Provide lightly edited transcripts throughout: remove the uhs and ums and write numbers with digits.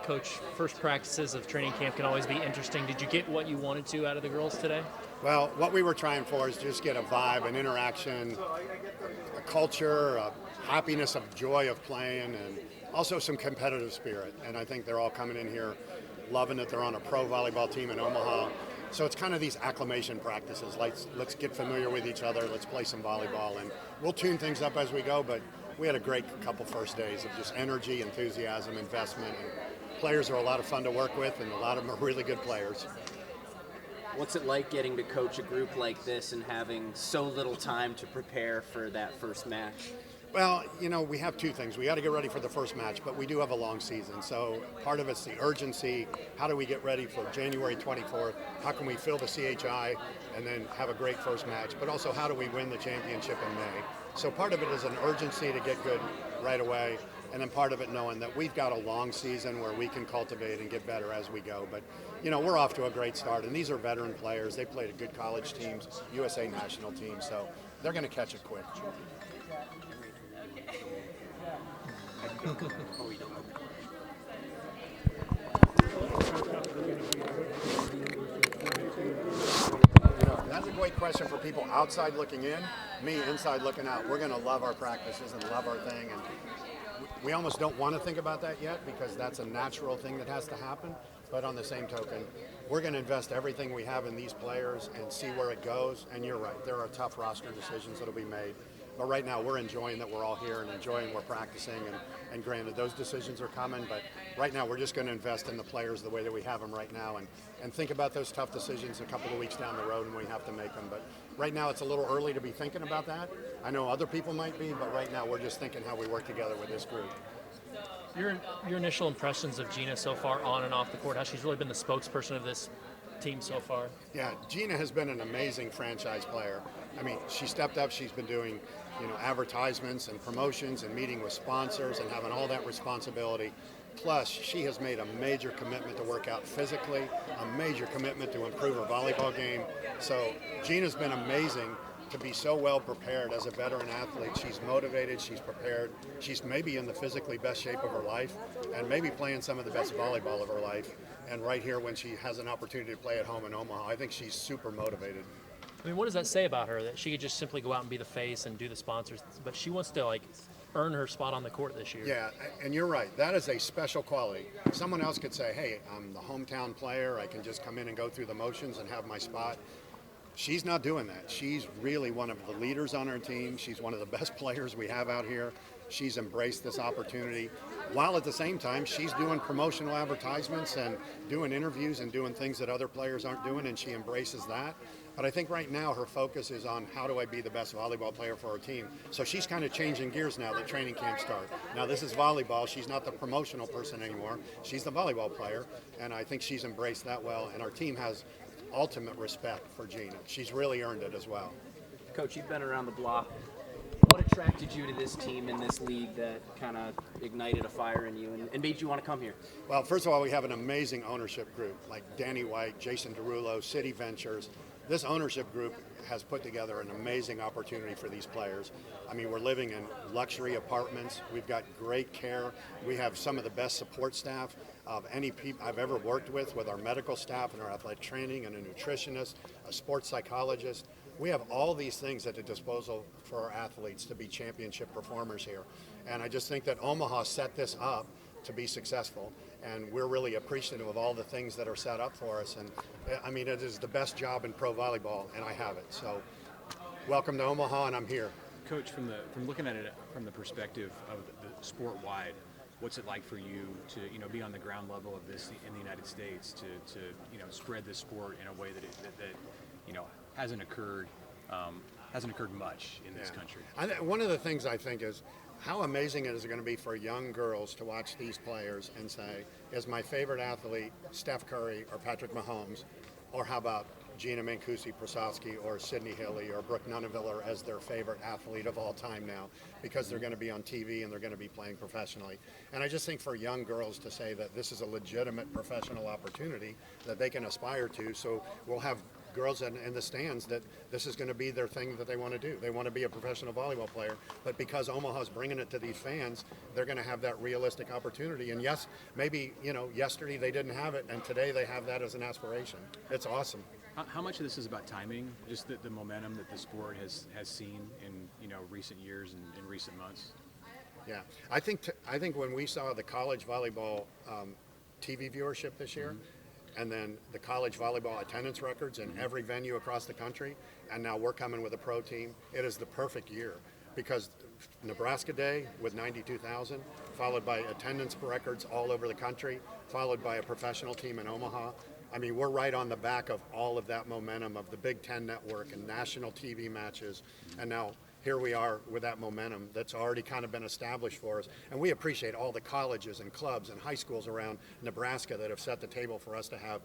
Coach, first practices of training camp can always be interesting. Did you get what you wanted to out of the girls today? Well, what we were trying for is just get a vibe, an interaction, a culture, a happiness, of joy of playing, and also some competitive spirit. And I think they're all coming in here loving that they're on a pro volleyball team in Omaha. So it's kind of these acclimation practices. Let's get familiar with each other. Let's play some volleyball, and we'll tune things up as we go. But we had a great couple first days of just energy, enthusiasm, investment, and players are a lot of fun to work with, and a lot of them are really good players. What's it like getting to coach a group like this and having so little time to prepare for that first match? Well, we have two things. We got to get ready for the first match, but we do have a long season. So part of it's the urgency. How do we get ready for January 24th? How can we fill the CHI and then have a great first match? But also, how do we win the championship in May? So part of it is an urgency to get good right away, and then part of it knowing that we've got a long season where we can cultivate and get better as we go. But, we're off to a great start, and these are veteran players. They played at good college teams, USA national teams, so they're going to catch it quick. That's a great question for people outside looking in, me inside looking out. We're going to love our practices and love our thing, and we almost don't want to think about that yet because that's a natural thing that has to happen. But on the same token, we're going to invest everything we have in these players and see where it goes. And you're right, there are tough roster decisions that will be made. But right now, we're enjoying that we're all here and enjoying we're practicing. And granted, those decisions are coming. But right now, we're just going to invest in the players the way that we have them right now and think about those tough decisions a couple of weeks down the road when we have to make them. But right now, it's a little early to be thinking about that. I know other people might be, but right now, we're just thinking how we work together with this group. Your initial impressions of Gina so far on and off the court, how she's really been the spokesperson of this team so far? Yeah, Gina has been an amazing franchise player. I mean, she stepped up. She's been doing, advertisements and promotions and meeting with sponsors and having all that responsibility. Plus, she has made a major commitment to work out physically, a major commitment to improve her volleyball game. So Gina's been amazing to be so well prepared as a veteran athlete. She's motivated, she's prepared, she's maybe in the physically best shape of her life and maybe playing some of the best volleyball of her life. And right here when she has an opportunity to play at home in Omaha, I think she's super motivated. I mean, what does that say about her, that she could just simply go out and be the face and do the sponsors, but she wants to earn her spot on the court this year? Yeah, and you're right. That is a special quality. Someone else could say, hey, I'm the hometown player. I can just come in and go through the motions and have my spot. She's not doing that. She's really one of the leaders on our team. She's one of the best players we have out here. She's embraced this opportunity, while at the same time, she's doing promotional advertisements and doing interviews and doing things that other players aren't doing, and she embraces that. But I think right now her focus is on how do I be the best volleyball player for our team. So she's kind of changing gears now that training camp starts. Now this is volleyball. She's not the promotional person anymore. She's the volleyball player, and I think she's embraced that well, and our team has ultimate respect for Gina. She's really earned it as well. Coach, you've been around the block. What attracted you to this team in this league that kind of ignited a fire in you and made you want to come here? Well, first of all, we have an amazing ownership group like Danny White, Jason Derulo, City Ventures. This ownership group has put together an amazing opportunity for these players. I mean, we're living in luxury apartments. We've got great care. We have some of the best support staff of any people I've ever worked with our medical staff and our athletic training and a nutritionist, a sports psychologist. We have all these things at the disposal for our athletes to be championship performers here. And I just think that Omaha set this up to be successful, and we're really appreciative of all the things that are set up for us. And I mean, it is the best job in pro volleyball, and I have it. So welcome to Omaha, and I'm here. Coach, from looking at it from the perspective of the sport wide, what's it like for you to be on the ground level of this in the United States to spread this sport in a way that hasn't occurred much in this country? One of the things I think is how amazing it is going to be for young girls to watch these players and say, is my favorite athlete Steph Curry or Patrick Mahomes, or how about Gina Mancusi-Prasovsky or Sydney Hilly or Brooke Nunneveller as their favorite athlete of all time now, because they're going to be on TV and they're going to be playing professionally. And I just think for young girls to say that this is a legitimate professional opportunity that they can aspire to, so we'll have girls in the stands that this is going to be their thing that they want to do. They want to be a professional volleyball player, but because Omaha's bringing it to these fans, they're going to have that realistic opportunity. And yes, maybe, yesterday they didn't have it, and today they have that as an aspiration. It's awesome. How much of this is about timing, just the momentum that the sport has seen in recent years and in recent months? Yeah, I think when we saw the college volleyball TV viewership this year, and then the college volleyball attendance records in every venue across the country, and now we're coming with a pro team, it is the perfect year, because Nebraska Day with 92,000, followed by attendance records all over the country, followed by a professional team in Omaha. I mean, we're right on the back of all of that momentum of the Big Ten Network and national TV matches, and now here we are with that momentum that's already kind of been established for us. And we appreciate all the colleges and clubs and high schools around Nebraska that have set the table for us to have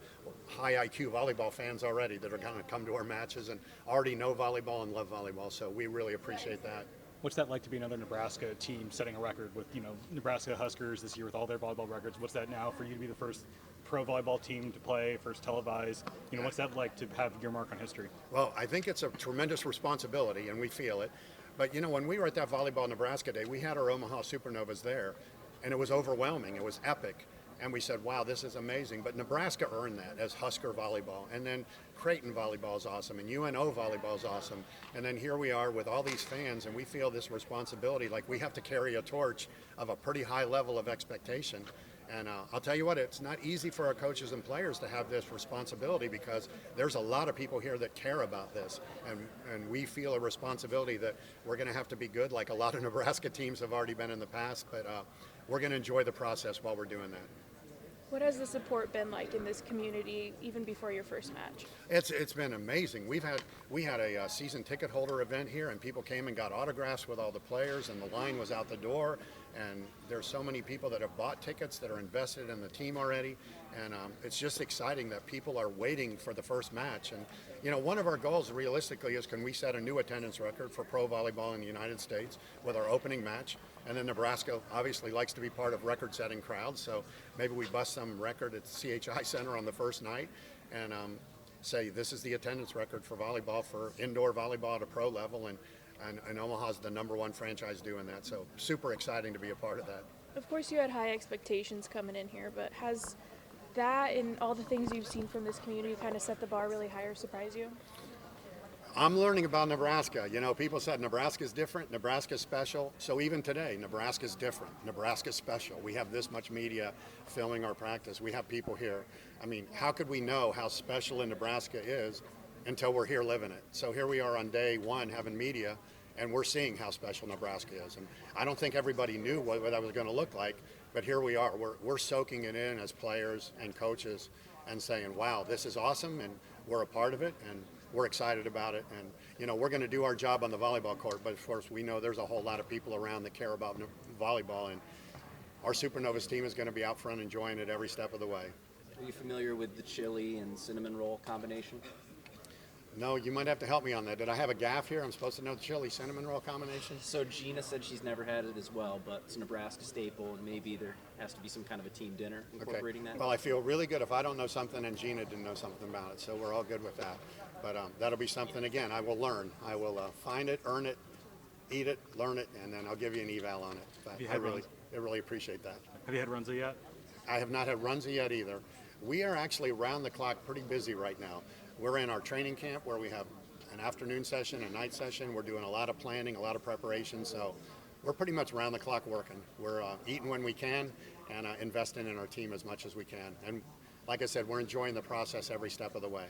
high IQ volleyball fans already that are going to come to our matches and already know volleyball and love volleyball. So we really appreciate that. What's that like to be another Nebraska team setting a record with, Nebraska Huskers this year with all their volleyball records? What's that now for you to be the first pro volleyball team to play, first televised? What's that like to have your mark on history? Well, I think it's a tremendous responsibility, and we feel it. But, when we were at that Volleyball Nebraska Day, we had our Omaha Supernovas there, and it was overwhelming. It was epic. And we said, wow, this is amazing. But Nebraska earned that as Husker volleyball. And then Creighton volleyball is awesome, and UNO volleyball is awesome. And then here we are with all these fans, and we feel this responsibility, like we have to carry a torch of a pretty high level of expectation. And I'll tell you what, it's not easy for our coaches and players to have this responsibility, because there's a lot of people here that care about this. And we feel a responsibility that we're going to have to be good, like a lot of Nebraska teams have already been in the past. But we're going to enjoy the process while we're doing that. What has the support been like in this community, even before your first match? It's been amazing. We had a season ticket holder event here, and people came and got autographs with all the players, and the line was out the door. And there's so many people that have bought tickets that are invested in the team already, and it's just exciting that people are waiting for the first match. And one of our goals realistically is, can we set a new attendance record for pro volleyball in the United States with our opening match? And then Nebraska obviously likes to be part of record-setting crowds, so maybe we bust some record at the CHI Center on the first night and say this is the attendance record for volleyball, for indoor volleyball at a pro level, and Omaha's the #1 franchise doing that, so super exciting to be a part of that. Of course, you had high expectations coming in here, but has that and all the things you've seen from this community kind of set the bar really high or surprise you? I'm learning about Nebraska. People said Nebraska's different, Nebraska's special. So even today, Nebraska's different, Nebraska's special. We have this much media filming our practice. We have people here. I mean, how could we know how special in Nebraska is until we're here living it? So here we are on day one having media, and we're seeing how special Nebraska is. And I don't think everybody knew what that was going to look like, but here we are. We're soaking it in as players and coaches and saying, wow, this is awesome, and we're a part of it, and we're excited about it. And, we're going to do our job on the volleyball court, but of course we know there's a whole lot of people around that care about volleyball, and our Supernovas team is going to be out front enjoying it every step of the way. Are you familiar with the chili and cinnamon roll combination? No, you might have to help me on that. Did I have a gaffe here? I'm supposed to know the chili cinnamon roll combination? So Gina said she's never had it as well, but it's a Nebraska staple, and maybe there has to be some kind of a team dinner incorporating that. Well, I feel really good if I don't know something and Gina didn't know something about it, so we're all good with that. But that'll be something, again, I will learn. I will find it, earn it, eat it, learn it, and then I'll give you an eval on it. But I really appreciate that. Have you had Runza yet? I have not had Runza yet either. We are actually round the clock pretty busy right now. We're in our training camp where we have an afternoon session, a night session. We're doing a lot of planning, a lot of preparation, so we're pretty much round the clock working. We're eating when we can and investing in our team as much as we can. And like I said, we're enjoying the process every step of the way.